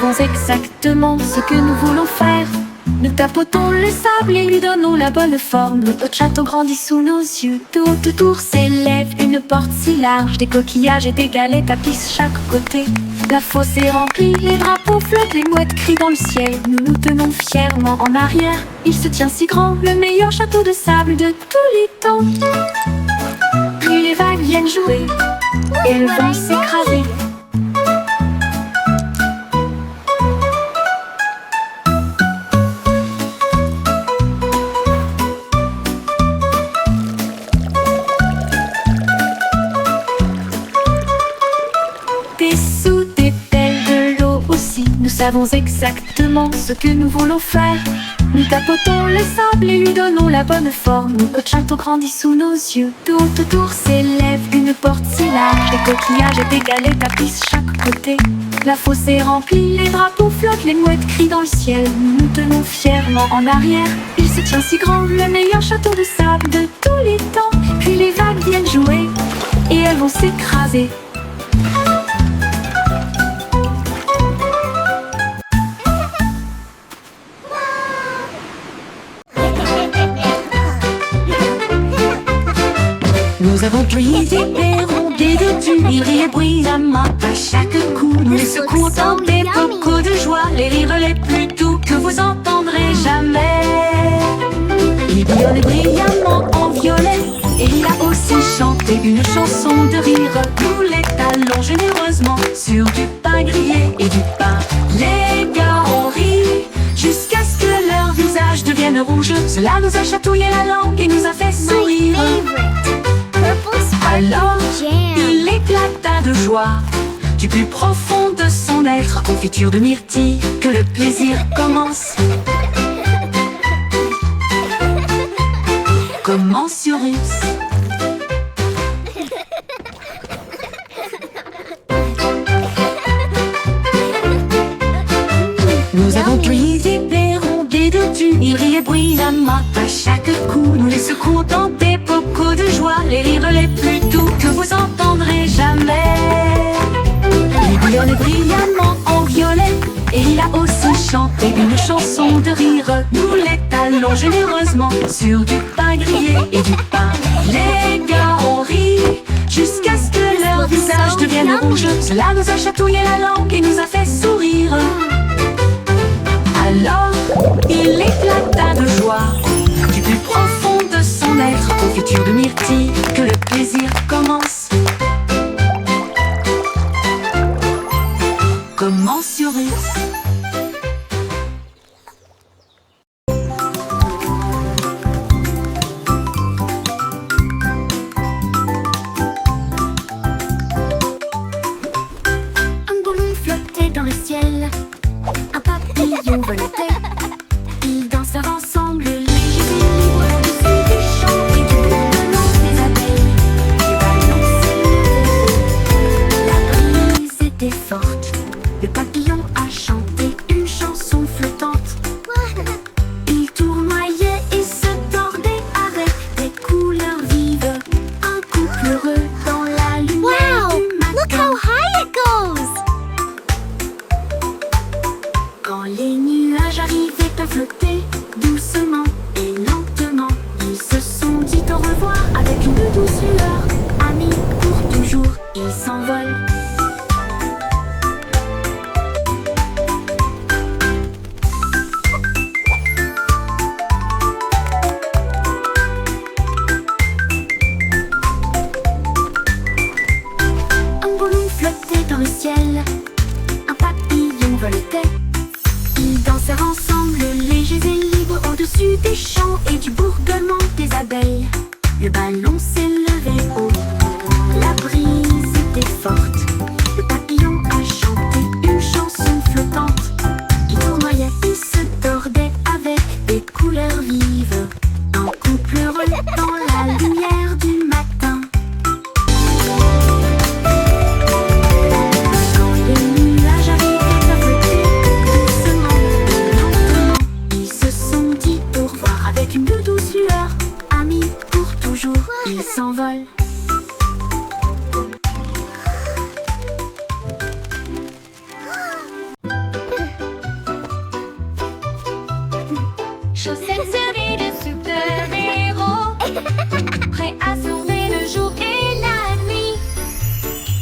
savons exactement ce que nous voulons faire. Nous tapotons le sable et lui donnons la bonne forme. Notre château grandit sous nos yeux. Tout autour s'élève une porte si large. Des coquillages et des galets tapissent chaque côté. La fosse est remplie, les drapeaux flottent, les mouettes crient dans le ciel. Nous nous tenons fièrement en arrière. Il se tient si grand, le meilleur château de sable de tous les temps. Puis les vagues viennent jouer et le vent s'écraser. Nous savons exactement ce que nous voulons faire. Nous tapotons le sable et lui donnons la bonne forme. Notre château grandit sous nos yeux. Tout autour s'élève une porte si large. Des coquillages et des galets tapissent chaque côté. La fosse est remplie, les drapeaux flottent, les mouettes crient dans le ciel. Nous nous tenons fièrement en arrière. Il se tient si grand, le meilleur château de sable de tous les temps. Puis les vagues viennent jouer et elles vont s'écraser. Nous avons pris des perrons, des dodus, ils rient bruyamment à chaque coup. Nous les secouons dans des bocaux de joie, les rires les plus doux que vous entendrez jamais. Il bouillonnait brillamment en violet, et il a aussi chanté une chanson de rire. Nous les talons généreusement sur du pain grillé et du pain. Les gars ont ri jusqu'à ce que leur visage devienne rouge. Cela nous a chatouillé la langue et nous a fait sourire. Alors, il éclata de joie du plus profond de son être. Confiture de myrtille, que le plaisir commence. Commensurus. Nous avons pris des perrons, des dodus, ils riaient bruyamment à chaque coup. Nous les secouons dans des bocaux de joie, les rires les plus doux que vous entendrez jamais. Il bouillonnait brillamment en violet, et il a aussi chanté une chanson de rire. Nous les talons généreusement sur du pain grillé et du pain. Les gars ont ri jusqu'à ce que leur visage devienne rouge. Cela nous a chatouillé la langue et nous a fait sourire. Alors, il éclata de joie du plus profond de son être. Confiture de myrtille, que le plaisir commence. Commensurus. Un ballon flottait dans le ciel. Un papillon volait. Ils dansèrent ensemble, légers et libres, au-dessus des champs et du bourdonnement des abeilles. Les ballons s'élevaient, la brise était forte. Le papillon a chanté une chanson flottante. Il tournoyait et se tordait avec des couleurs vives. Un couple heureux dans la lumière du matin. Look how high it goes! Quand les nuages arrivaient à flotter doucement et lentement, ils se sont dit au revoir avec une douce lueur. Amis pour toujours, ils s'envolent. Un ballon flottait dans le ciel, un papillon voletait. Ils dansèrent ensemble, légers et libres, au-dessus des champs et du bourdonnement des abeilles. Le ballon s'élevait haut, la brise était forte. Le papillon a chanté une chanson flottante. Il tournoyait et se tordait avec des couleurs vives. Un couple heureux dans la lumière du matin. Quand les nuages arrivaient à flotter doucement et lentement, ils se sont dit au revoir avec une douce lueur. Amis pour toujours, ils s'envolent. Chaussettes servies de super-héros, prêts à sauver le jour et la nuit.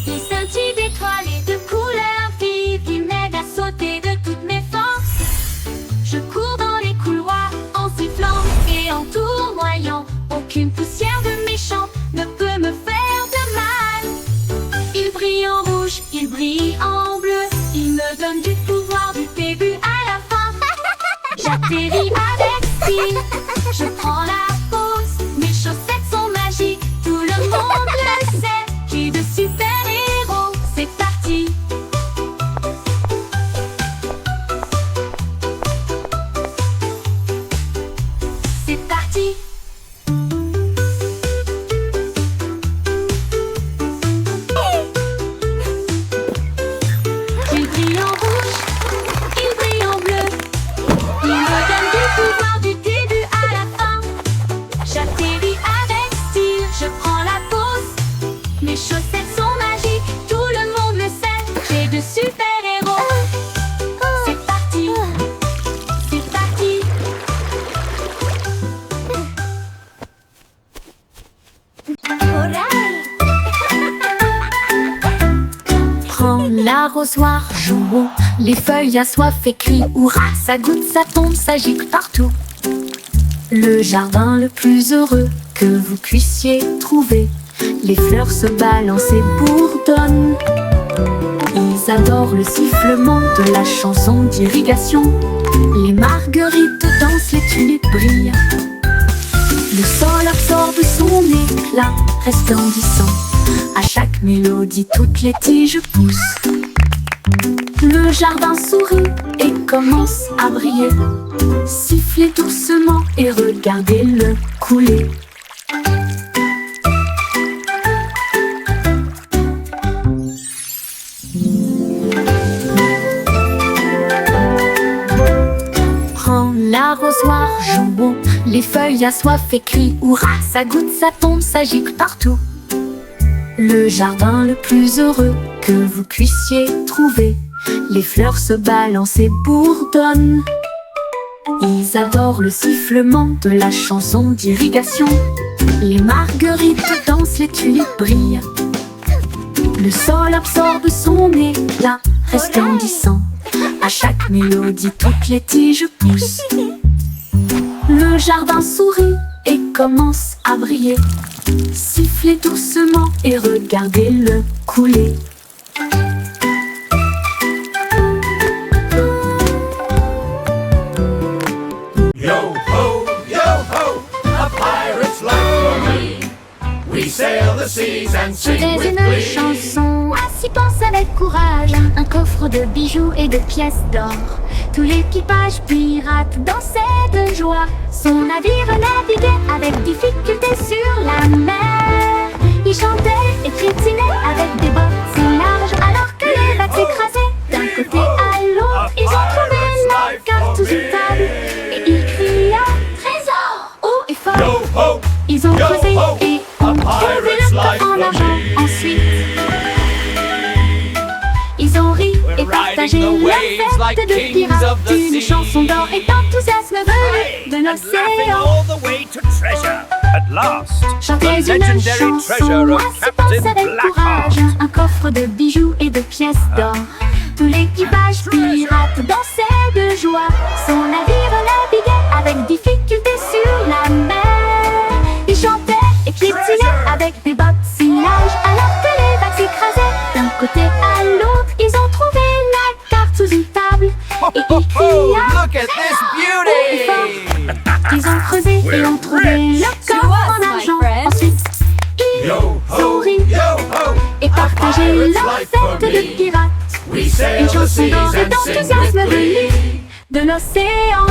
Ils scintillent d'étoiles et de couleurs vives, ils m'aident à sauter de toutes mes forces. Je cours dans les couloirs en sifflant et en tournoyant. Aucune poussière de méchant ne peut me faire de mal. Ils brillent en rouge, ils brillent en bleu, ils me donnent du pouvoir du début à la fin. J'atterris avec style, je prends la pause, mes chaussettes sont magiques, tout le monde le sait. J'ai de super-héros, c'est parti. C'est parti. Il brille en rouge, il brille en bleu, il me donne du pouvoir du début à la fin. J'atterris avec style, je prends la pause, mes chaussettes sont magiques, tout le monde le sait. J'ai de super-héros, c'est parti, c'est parti. Prends l'arrosoir, jouons, les feuilles assoiffées crient hurrah, ça goûte, ça tombe, ça gicle partout. Le jardin le plus heureux que vous puissiez trouver, les fleurs se balancent et bourdonnent. Ils adorent le sifflement de la chanson d'irrigation. Les marguerites dansent, les tulipes brillent. Le sol absorbe son éclat, resplendissant. À chaque mélodie, toutes les tiges poussent. Le jardin sourit et commence à briller. Sifflez doucement et regardez-le couler. Prends l'arrosoir, jouons, les feuilles assoiffées crient hurrah, ça goûte, ça tombe, ça gicle partout. Le jardin le plus heureux que vous puissiez trouver, les fleurs se balancent et bourdonnent. Ils adorent le sifflement de la chanson d'irrigation. Les marguerites dansent, les tulipes brillent. Le sol absorbe son éclat, resplendissant. À chaque mélodie, toutes les tiges poussent. Le jardin sourit et commence à briller. Sifflez doucement et regardez-le couler. Yo ho, a pirate's life for me. We sail the seas and sing C'était with une glee. chanson, ainsi pense avec courage. Un coffre de bijoux et de pièces d'or. Tout l'équipage pirate dansait de joie. Son navire naviguait avec difficulté sur la mer. Il chantait et piétinait avec des bottes si larges, alors que les vagues s'écrasaient d'un côté à l'autre. Ils ont trouvé la carte sous une table et ils criaient trésor haut et fort. Yo ho, Ils ont yo creusé ho, et a ont trouvé pirate's le life coffre en for argent. me. Ensuite, ils ont ri et partagé riding the la waves like fête de kings pirates. of the Une sea. chanson d'or et d'enthousiasme venu de and laughing l'océan. all the way to treasure. At last, Chantez the une legendary chanson, treasure of ainsi pense Captain avec Blackheart. courage. Un coffre de bijoux et de pièces d'or. Tout l'équipage pirate dansait de joie. Son navire naviguait avec difficulté sur la mer. Il chantait et piétinait avec des bottes si larges, alors que les vagues s'écrasaient d'un côté à l'autre. Ils ont trouvé la carte sous une table et ils Oh, criaient look at this haut et fort. beauty! Ils ont creusé et ont trouvé le coffre en argent. Ensuite, ils Yo ont ho, ri yo ho, et partagé leur fête de pirates. we sail Une the chanson seas d'or et and sing d'enthousiasme with glee. venue de l'océan.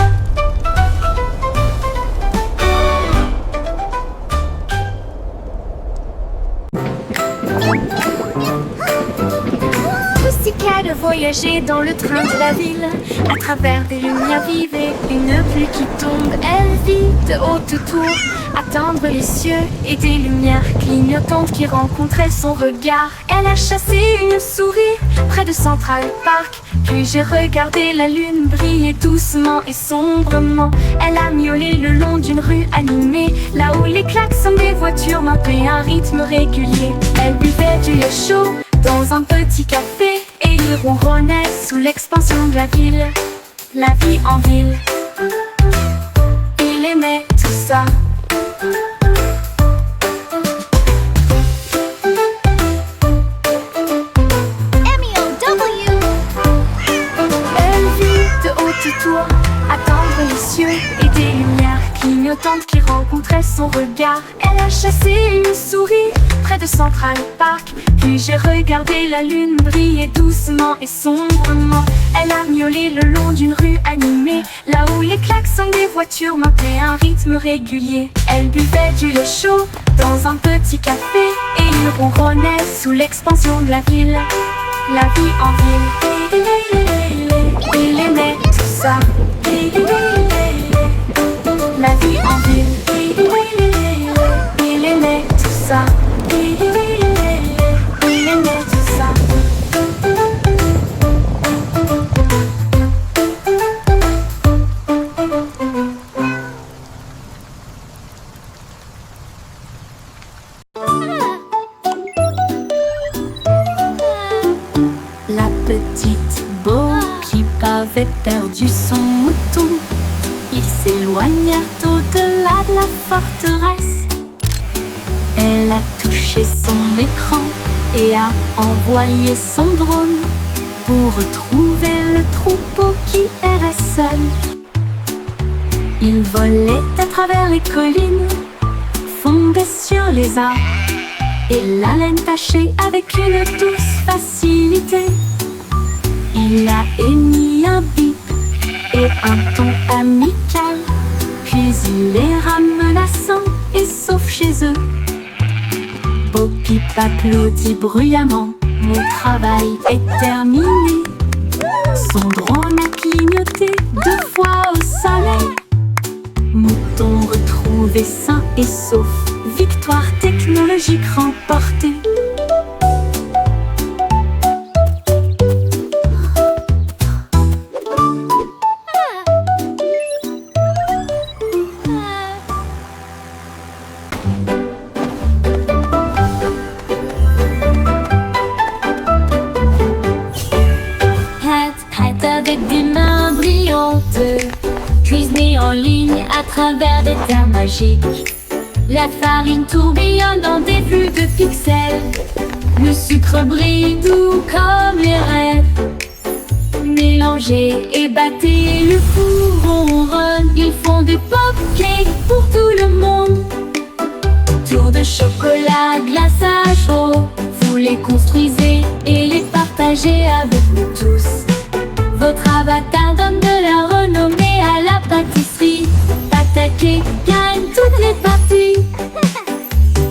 Pussycat, a voyageur voyager dans le train de la ville, à travers des lumières vives et une pluie qui tombe. Elle vit de haute tour, attendre les cieux et des lumières clignotantes qui rencontraient son regard. Elle a chassé une souris près de Central Park, puis j'ai regardé la lune briller doucement et sombrement. Elle a miaulé le long d'une rue animée, là où les klaxons des voitures marquaient un rythme régulier. Elle buvait du lait chaud dans un petit café et il ronronnait sous l'expansion de la ville. La vie en ville, il aimait tout ça. M-E-O-W. Elle vit de haute tour, attendre les cieux et des lumières clignotantes qui rencontraient son regard. Elle a chassé une souris près de Central Park, puis j'ai regardé la lune briller doucement et sombrement. Elle a miaulé le long d'une rue animée, là où les klaxons des voitures marquaient un rythme régulier. Elle buvait du lait chaud dans un petit café et il ronronnait sous l'expansion de la ville. La vie en ville, il aimait tout ça. La vie en ville, il aimait tout ça. Il aimait tout ça. La petite Bo qui avait perdu son mouton, ils s'éloignèrent au-delà de la forteresse. Elle a touché son écran et a envoyé son drone pour retrouver le troupeau qui errait seul. Il volait à travers les collines, fondait sur les arbres, et la laine tachée avec une douce facilité. Il a émis un bip et un ton amical, puis il les ramena sains et saufs chez eux. Bo-Peep applaudit bruyamment, mon travail est terminé. Son drone a clignoté 2 fois au soleil. Mouton retrouvé sain et sauf, victoire technologique remportée. Avec des mains brillantes, cuisinée en ligne à travers des terres magiques. La farine tourbillonne dans des flux de pixels. Le sucre brille doux comme les rêves. Mélangez et battez, le four ronronne. Ils font des pop-cakes pour tout le monde. Tour de chocolat, glaçage chaud. Vous les construisez et les partagez avec nous tous. Votre avatar donne de la renommée à la pâtisserie. Attaquez, gagne toutes les parties.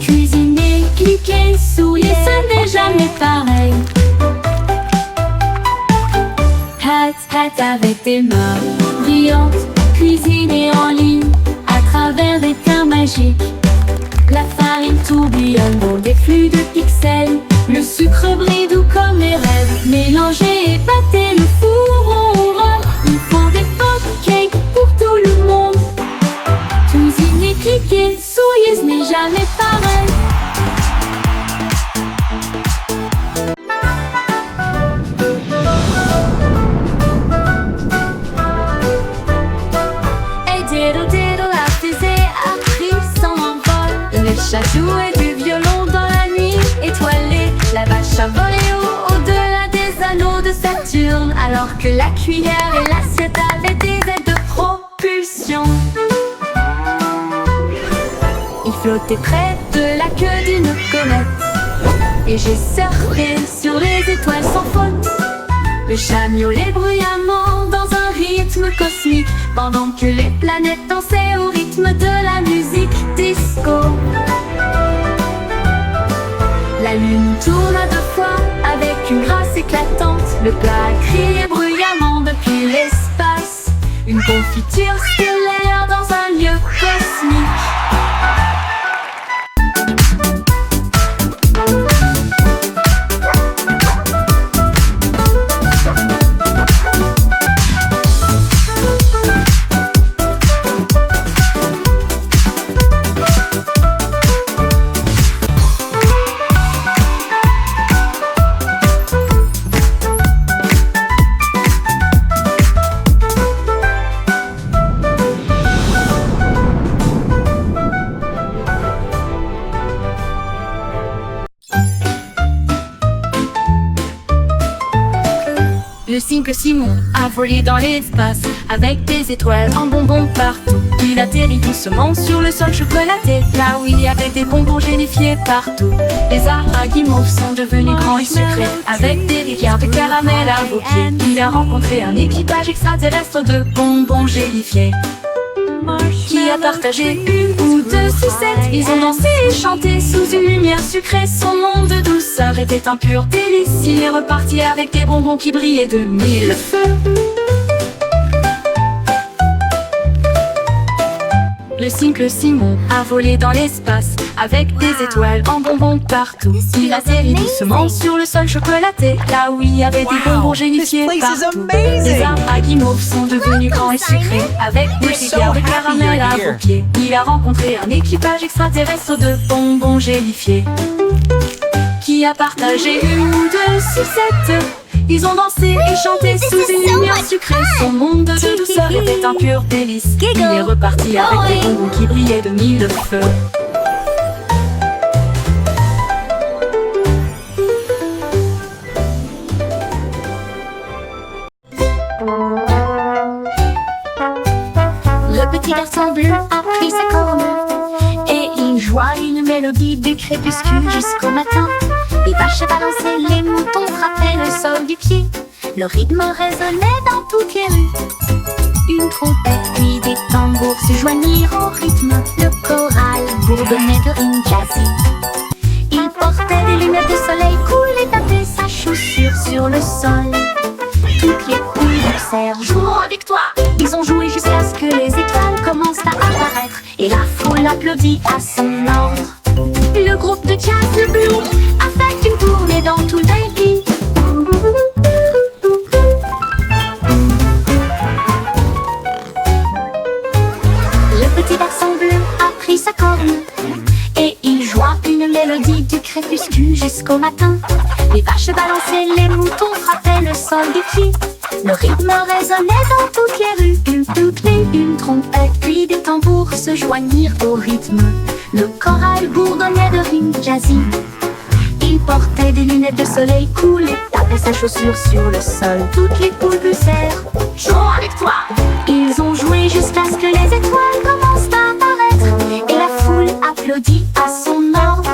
Cuisinez, cliquez, souriez, ce n'est jamais pareil. Hat avec des mains brillantes, cuisinez en ligne à travers des terres magiques. La farine tourbillonne dans des flux de pixels. Le sucre brille doux comme les rêves. Mélangez et battez, le four ronronne. Ils font des pop-cakes pour tout le monde. Cuisinez, cliquez, souriez, ce n'est jamais pareil. Hey diddle diddle, la fusée a pris son envol. Les chats jouaient du violon dans la nuit étoilée. La vache a volé au-delà des anneaux de Saturne, alors que la cuillère et l'assiette avaient des ailes de propulsion. Il flottait près de la queue d'une comète, et j'ai surfé sur les étoiles sans faute. Le chat miaulait bruyamment dans un rythme cosmique, pendant que les planètes dansaient au rythme de la musique disco. La lune tourne à 2 fois avec une grâce éclatante. Le plat crie bruyamment depuis l'espace. Une confiture stellaire dans un lieu cosmique. Le cycle Simon a volé dans l'espace avec des étoiles en bonbons partout. Il atterrit doucement sur le sol chocolaté, là où il y avait des bonbons gélifiés partout. Les araguimauves sont devenus grands et sucrés avec des rivières de caramel à vos pieds. Il a rencontré un équipage extraterrestre de bonbons gélifiés qui a partagé une ou 2 sucettes. Ils ont dansé et chanté sous une lumière sucrée. Son monde de douceur était un pur délice. Il est reparti avec des bonbons qui brillaient de 1000 feux. Le cycle Simon a volé dans l'espace avec des étoiles en bonbons partout. Il atterrit doucement sur le sol chocolaté, là où il y avait des bonbons gélifiés partout. Les araguimauves sont devenus grands et sucrés avec des rivières de caramel à vos pieds. Il a rencontré un équipage extraterrestre de bonbons gélifiés qui a partagé une ou 2 sucettes. Ils ont dansé et chanté sous une lumière sucrée. Son monde de douceur était un pur délice. Il est reparti avec des bonbons qui brillaient de 1000 feux. Le petit garçon bleu a pris sa corne et il joua une mélodie du crépuscule jusqu'au matin. Les vaches balançaient, les moutons frappaient le sol du pied. Le rythme résonnait dans toutes les rues. Une trompette puis des tambours se joignirent au rythme. Le choral bourdonnait de rimes jazzy. Il portait des lunettes de soleil cool et tapait sa chaussure sur le sol. Toutes les poules dansèrent, jouant avec toi. Ils ont joué jusqu'à ce que les étoiles commencent à apparaître et la foule applaudit à son ordre. Le groupe de jazz, le Blue, a fait une tournée dans tout le pays. Le petit garçon bleu a pris sa corne et il joua une mélodie du crépuscule jusqu'au matin. Les vaches balançaient, les moutons frappaient le sol du pied. Le rythme résonnait dans toutes les rues. Une trompette puis des tambours se joignirent au rythme. Le choral bourdonnait de rimes jazzy. Il portait des lunettes de soleil cool et tapait sa chaussure sur le sol. Toutes les poules poussèrent, jouons avec toi. Ils ont joué jusqu'à ce que les étoiles commencent à apparaître et la foule applaudit à son ordre.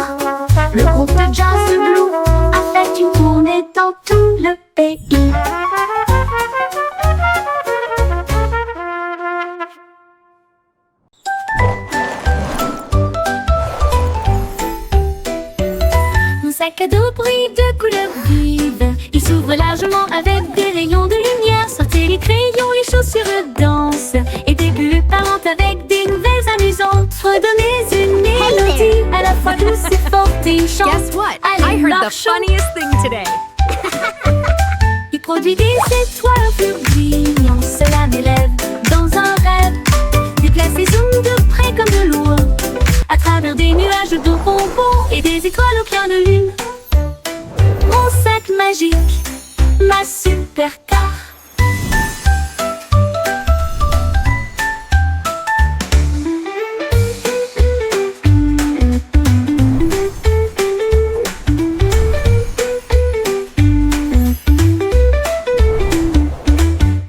Le groupe de jazz de Blue a fait une tournée dans tout le pays. Sac à dos brille de couleurs vives. Il s'ouvre largement avec des rayons de lumière. Sortez les crayons, les chaussures dansent. Et des bulles parlent avec des nouvelles amusantes. Redonnez une mélodie à la fois douce et forte et chante. Guess what? Allez, I heard the marchons. funniest thing today. Il produit des étoiles plus brillantes. Cela m'élève dans un rêve. Déplace et zoom de près comme de loin. À travers des nuages de bonbons et des étoiles au clair de lune. Mon sac magique, ma supercar.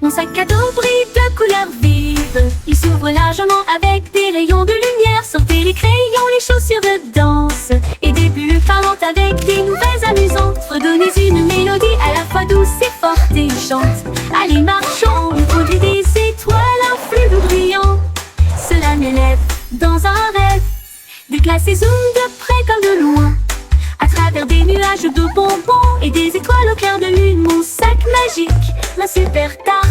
Mon sac à dos brille de couleurs vives. Il s'ouvre largement avec des rayons de lumière. Sortez les crayons, les chaussures de danse et des bulles parlantes avec des nouvelles amusantes. Redonnez une mélodie à la fois douce et forte et chante. Allez, marchons, on produit des étoiles, un flux brillant. Cela m'élève dans un rêve. Déplace et zoom de près comme de loin. À travers travers des nuages de bonbons et des étoiles au clair de lune. Mon sac magique, la super tarte.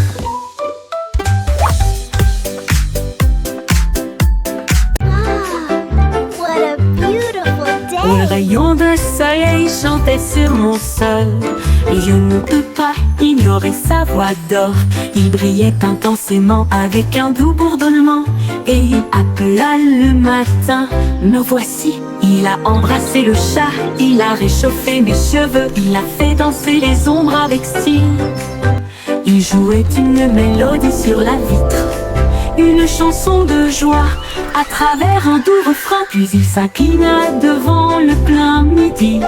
What a beautiful Un day! rayon de soleil chantait sur mon sol et je ne peux pas ignorer sa voix d'or. Il brillait intensément avec un doux bourdonnement et il appela le matin. Me voici, il a embrassé le chat, il a réchauffé mes cheveux, il a fait danser les ombres avec style. Il jouait une mélodie sur la vitre, une chanson de joie à travers un doux refrain. Puis il s'inclina devant le plein midi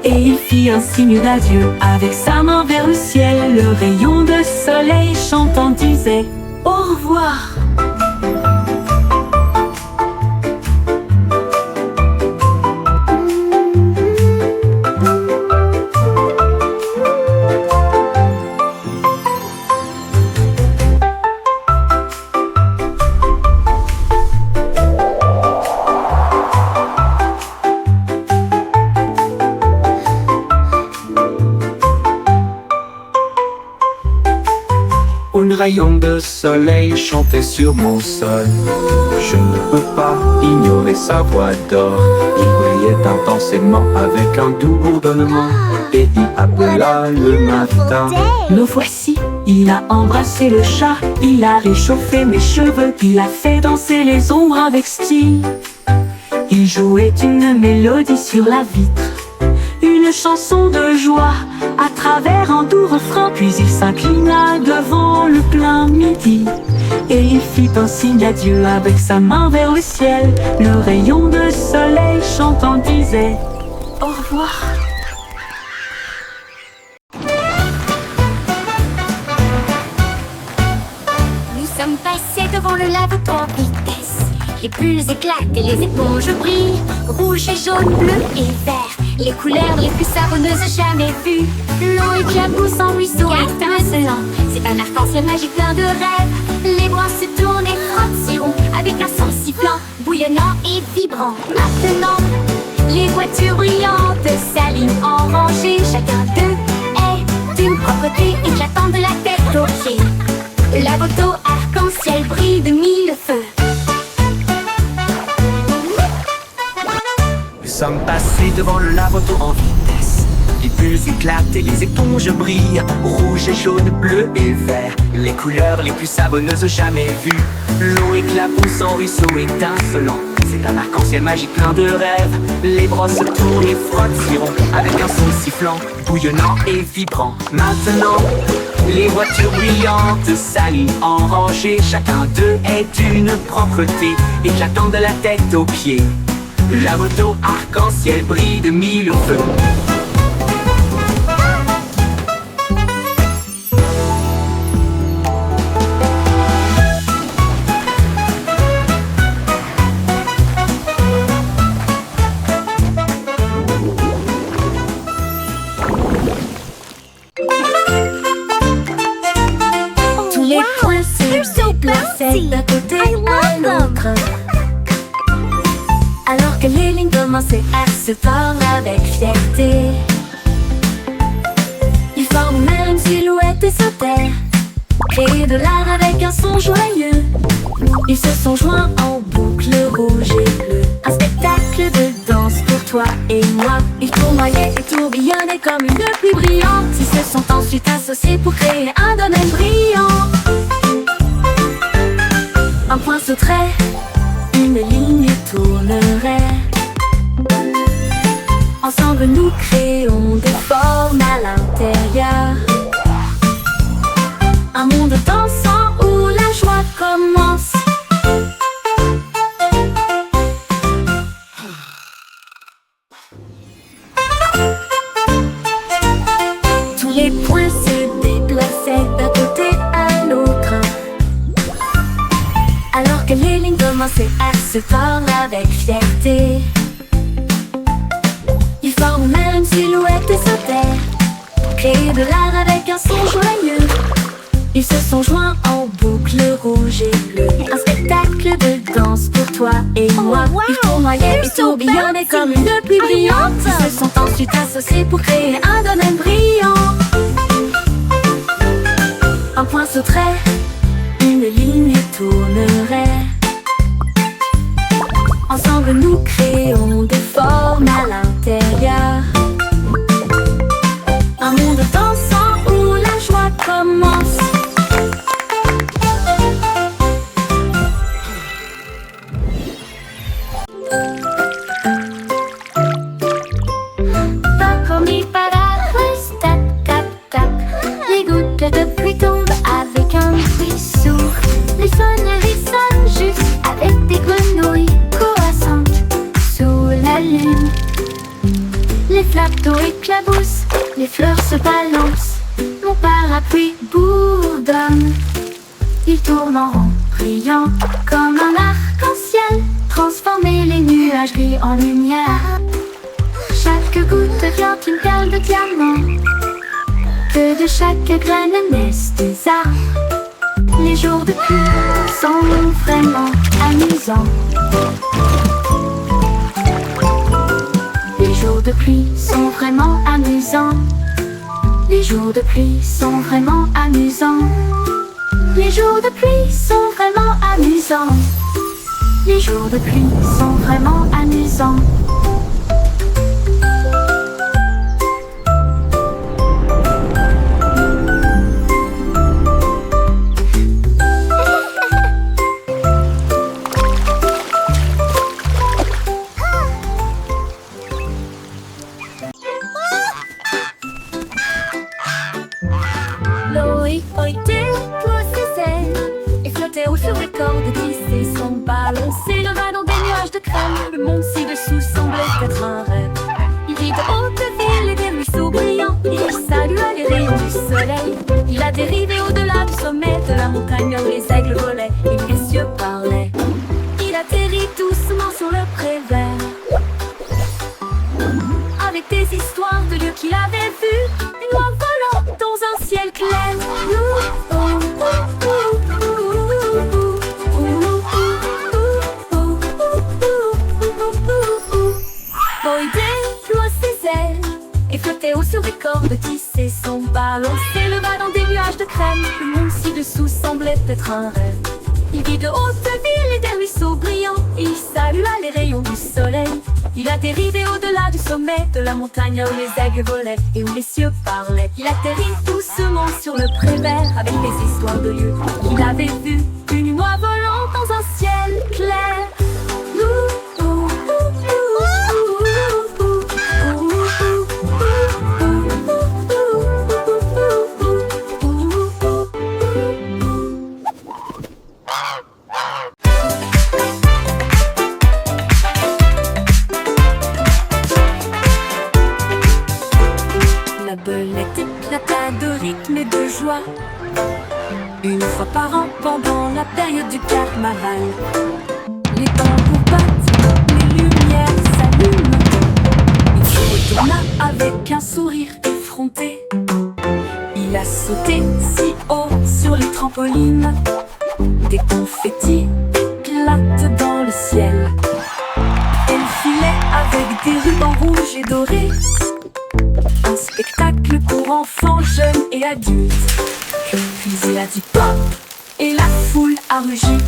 et il fit un signe d'adieu avec sa main vers le ciel. Le rayon de soleil chantant disait au revoir. Un rayon de soleil chantait sur mon sol. Je ne peux pas ignorer sa voix d'or. Il brillait intensément avec un doux bourdonnement et il appela le matin. Me voici, il a embrassé le chat, il a réchauffé mes cheveux, il a fait danser les ombres avec style. Il jouait une mélodie sur la vitre, une chanson de joie à travers un doux refrain. Puis il s'inclina devant le plein midi et il fit un signe d'adieu avec sa main vers le ciel. Le rayon de soleil chantant disait au revoir. Nous sommes passés devant le lave en vitesse. Les bulles éclatent et les éponges brillent. Rouge et jaune, bleu et vert, les couleurs les plus savonneuses jamais vues. L'eau éclabousse en ruisseau étincelant. C'est un arc-en-ciel magique plein de rêves. Les bras se tournent et frottent si rond avec un son sifflant, bouillonnant et vibrant. Maintenant, les voitures brillantes s'alignent en rangée. Chacun d'eux est d'une propreté éclatante de la tête aux pieds. La moto arc-en-ciel brille de mille feux. Nous sommes passés devant le lave-auto en vitesse. Les bulles éclatent et les éponges brillent. Rouge et jaune, bleu et vert, les couleurs les plus savonneuses jamais vues. L'eau éclabousse en ruisseau étincelant. C'est un arc-en-ciel magique plein de rêves. Les brosses tournent et frottent si rond avec un son sifflant, bouillonnant et vibrant. Maintenant, les voitures brillantes s'alignent en rangée. Chacun d'eux est d'une propreté éclatante de la tête aux pieds. La moto arc-en-ciel brille de mille feux. Tous les points se déplaçaient d'un côté à l'autre, alors que les lignes commençaient à se tordre avec fierté. Ils forment même une silhouette et sautèrent, créer de l'art avec un son joyeux. Ils se sont joints en boucle rouge et bleue, un spectacle de danse pour toi et moi. Ils tournoyaient et tourbillonnaient comme une pluie brillante. Ils se sont ensuite associés pour créer un domaine brillant. Un point sauterait, une ligne tournerait. Ensemble nous créons des formes à l'intérieur. Un monde dansant où la joie commence. Tous les points se déplaçaient d'un côté à l'autre, alors que les lignes commençaient à se tordre avec fierté. Ils forment même une silhouette et sautèrent, créer de l'art avec un son joyeux. Ils se sont joints en boucle rouge et bleue, un spectacle de danse pour toi et moi. Ils tournoyaient et tourbillonnaient comme une pluie brillante. Ils se sont ensuite ensuite associés pour créer un domaine brillant. Un point sauterait, une ligne tournerait. Ensemble nous créons des formes à l'intérieur. Un monde dansant où la joie commence. Les gouttes de pluie tombent avec un bruit sourd. Les sonneries sonnent juste avec des grenouilles croissantes sous la lune. Les flaques d'eau éclaboussent, les fleurs se balancent. Mon parapluie bourdonne. Il tourne en rond, brillant comme un arc-en-ciel. Transformer les nuages gris en lumière. Chaque goutte devient une perle de diamant. Que de chaque graine naissent des arbres. Les jours de pluie sont vraiment amusants. Les jours de pluie sont vraiment amusants. Les jours de pluie sont vraiment amusants. Les jours de pluie sont vraiment amusants. Les jours de pluie sont vraiment amusants. Loïc déploie ses ailes et flottait haut sur les cordes glissées sans balancer. Le va dans des nuages de crème. Le monde ci-dessous semblait être un rêve. Il vit de hautes villes et des ruisseaux brillants. Il salua les rayons du soleil. Il a dérivé au-delà du sommet de la montagne où les aigles volaient et les cieux parlaient. Il atterrit doucement sur le prévert avec des histoires de lieux qu'il avait vus. Une oie volant dans un ciel clair. Boy déploie ses ailes et flottait haut sur des cordes tissées sans balancer. Le va dans des nuages de crème. Le monde ci-dessous semblait être un rêve. Il vit de hautes villes et des ruisseaux brillants. Et il salua les rayons du soleil. Il a dérivé au-delà du sommet de la montagne où les aigles volaient et où les cieux parlaient. Il atterrit doucement sur le prévert avec des histoires de lieux qu'il avait vus. Une oie volant dans un ciel clair. La belette éclata de rythme et de joie une fois par an pendant la période du carnaval. Les tambours battent, les lumières s'allument. Il se retourna avec un sourire effronté. Il a sauté si haut sur les trampolines. Des confettis éclatent dans le ciel. Elle filait avec des rubans rouges et dorés. Un spectacle pour enfants, jeunes et adultes. Puis il a dit pop et la foule a rugi.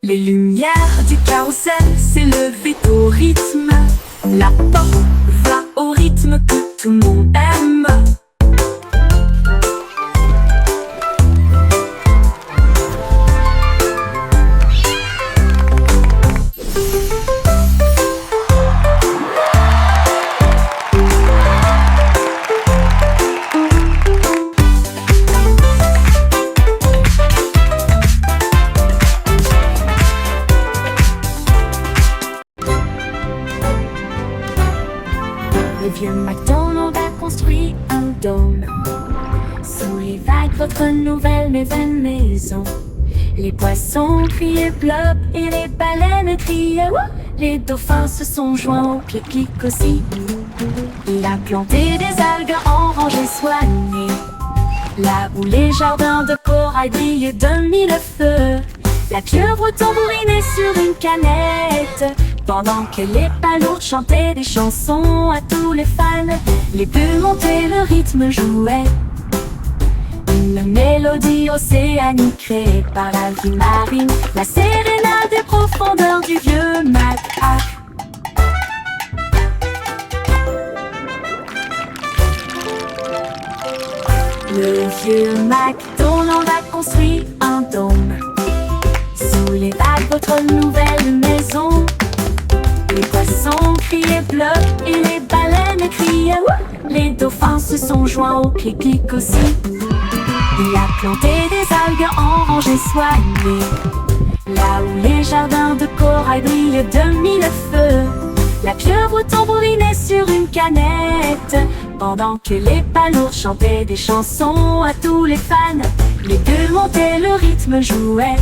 Les lumières du carrousel s'élevaient au rythme. La pop va au rythme que tout le monde aime. Le vieux McDonald a construit un dôme sous les vagues, votre nouvelle maison. Les poissons criaient plop et les baleines criaient wouh. Les dauphins se sont joints au pique-nique aussi. Il a planté des algues en rangées soignées, là où les jardins de corail brillaient de mille feux. La pieuvre tambourinait sur une canette Pendant que les palourdes chantaient des chansons à tous les fans, les bulles montaient, le rythme jouait. Une mélodie océanique créée par la vie marine, la sérénade des profondeurs du vieux Mac. Le vieux Mac dont l'on a construit un dôme sous les vagues, votre nouvelle maison. Les poissons criaient bleu et les baleines criaient ouh. Les dauphins se sont joints au clic-clic aussi. Il a planté des algues en rangées soignées, là où les jardins de corail brillent de mille feux. La pieuvre tambourinait sur une canette, pendant que les palourdes chantaient des chansons à tous les fans. Les bulles montaient, le rythme jouait.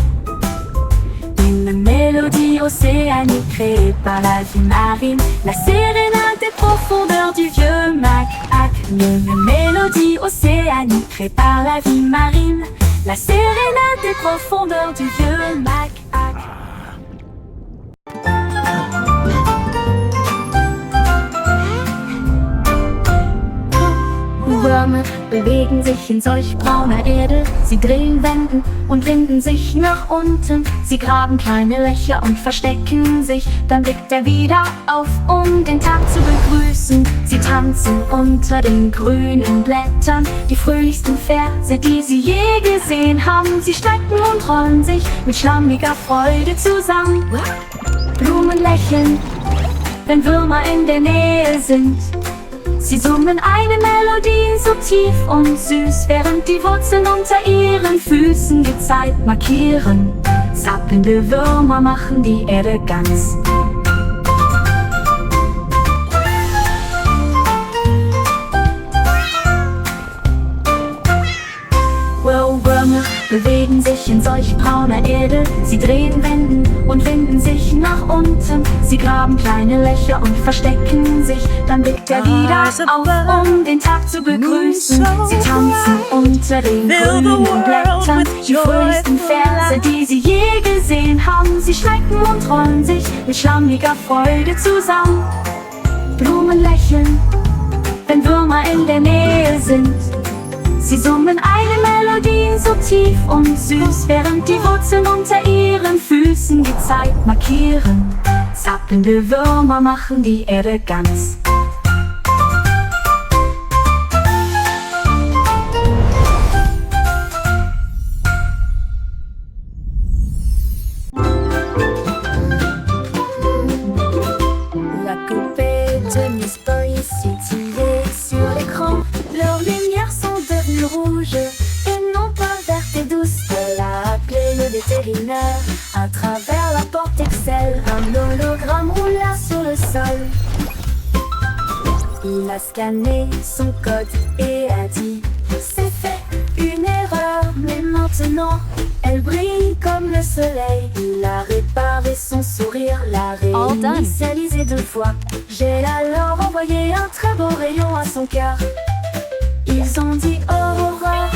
Une mélodie océanique créée par la vie marine, la sérénade des profondeurs du vieux Mac. Une mélodie océanique créée par la vie marine, la sérénade des profondeurs du vieux Mac. Würmer bewegen sich in solch brauner Erde. Sie drehen, wenden und winden sich nach unten. Sie graben kleine Löcher und verstecken sich. Dann blickt er wieder auf, um den Tag zu begrüßen. Sie tanzen unter den grünen Blättern, die fröhlichsten Verse, die sie je gesehen haben. Sie strecken und rollen sich mit schlammiger Freude zusammen. Blumen lächeln, wenn Würmer in der Nähe sind. Sie summen eine Melodie so tief und süß, während die Wurzeln unter ihren Füßen die Zeit markieren. Zappelnde Würmer machen die Erde ganz. Würmer bewegen sich in solch brauner Erde. Sie drehen, wenden und winden sich nach unten. Sie graben kleine Löcher und verstecken sich. Dann blickt er wieder auf, um den Tag zu begrüßen. Sie tanzen unter den grünen Blättern, die fröhlichsten Verse, die sie je gesehen haben. Sie strecken und rollen sich mit schlammiger Freude zusammen. Blumen lächeln, wenn Würmer in der Nähe sind. Sie summen eine Melodie so tief und süß, während die Wurzeln unter ihren Füßen die Zeit markieren. Zappelnde Würmer machen die Erde ganz. La coupée de Miss Boy s'est tirée sur l'écran. Leurs lumières sont devenues rouges et non pas vertes et douces. Elle a appelé le vétérinaire. À travers la porte Excel, un hologramme roula sur le sol. Il a scanné son code et a dit: c'est fait, une erreur, mais maintenant elle brille comme le soleil. Il a réparé son sourire, l'a réinitialisé 2 fois. J'ai alors envoyé un très beau rayon à son cœur. Ils ont dit: oh Aurore,